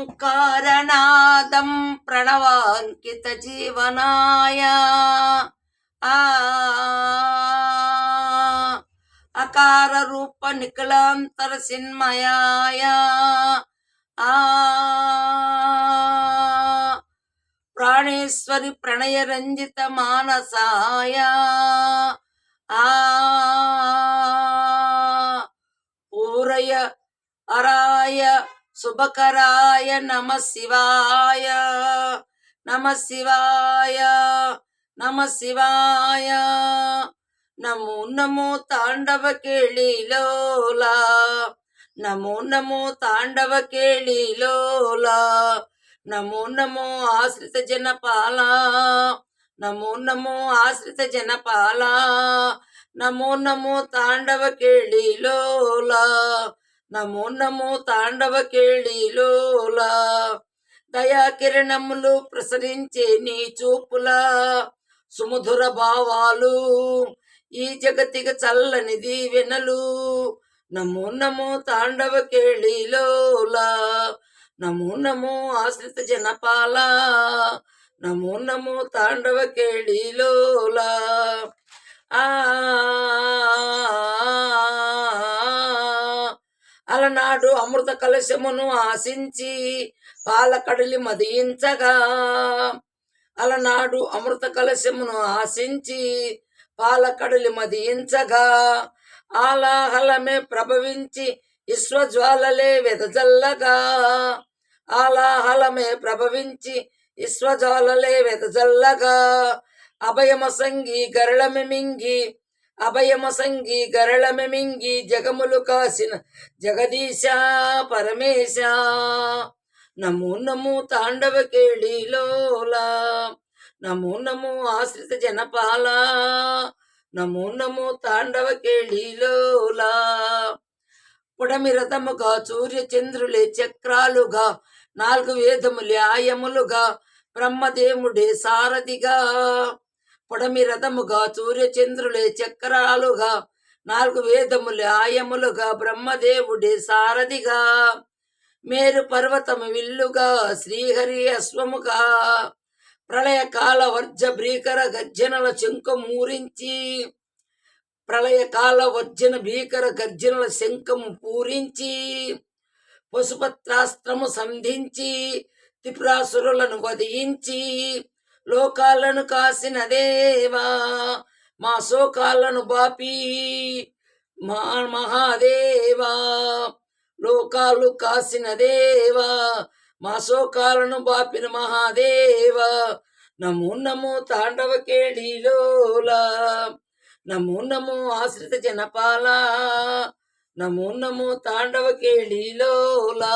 ఓంకారనాదం ప్రణవాంకిత జీవనాయ అకార రూప నిఖిలాంతర సిన్మయాయ ప్రాణేశ్వరి ప్రణయ రంజిత మానసాయ పూరయ అరాయ శుభకరాయ నమ శివాయ నమ శివాయ నమ శివాయ నమో నమో తాండవ కేళిలోలా నమో నమో తాండవ కేళిలోలా నమో నమో ఆశ్రిత జనపాల నమో నమో ఆశ్రిత జనపాల నమో నమో తాండవ కేళిలోలా నమో నమో తాండవ కేళిలోలా దయా కిరణములు ప్రసరించే నీ చూపుల సుమధుర భావాలు ఈ జగతికి చల్లని దీవెనలు నమో నమో తాండవ కేళిలోలా నమో నమో ఆశ్రిత జనపాల నమో నమో తాండవ కేళిలోలా అలనాడు అమృత కలశమును ఆశించి పాలకడలి మదించగా అలనాడు అమృత కలశమును ఆశించి పాలకడలి మదించగా ఆలాహలమే ప్రభవించి విశ్వజ్వాలలే వెదజల్లగా ఆలాహలమే ప్రభవించి విశ్వజ్వాలలే వెదజల్లగా అభయమసంగి గరళమింగి అభయమసంగి గరళమింగి జగములు కాసిన జగదీశ పరమేశ నమో నమో తాండవ కేళిలోలా నమో నమో ఆశ్రిత జనపాల నమో నమో తాండవ కేళిలోలా పుడమి రథముగా సూర్య చంద్రులే చక్రాలుగా 4 వేదములే ఆయములుగా బ్రహ్మదేవుడే సారథిగా పుడమి రథముగా సూర్య చంద్రులే చక్రాలుగా 4 వేదములే ఆయములుగా బ్రహ్మదేవుడే సారథిగా మేరు పర్వతము విల్లుగా శ్రీహరి అశ్వముగా ప్రళయకాల వర్జ భీకర గర్జనల శంఖమూరించి ప్రళయకాల వర్జన భీకర గర్జనల శంఖము పూరించి పశుపత్రాస్త్రము సంధించి త్రిపురాసురులను వధించి లోకాలను కాసిన దేవా మా శోకాలను బాపి మహాదేవా లోకాలు కాసిన దేవా మా శోకాలను బాపిన మహాదేవా నమో నమో తాండవ కేళిలోలా నమో నమో ఆశ్రిత జనపాల నమో నమో తాండవ కేళిలోలా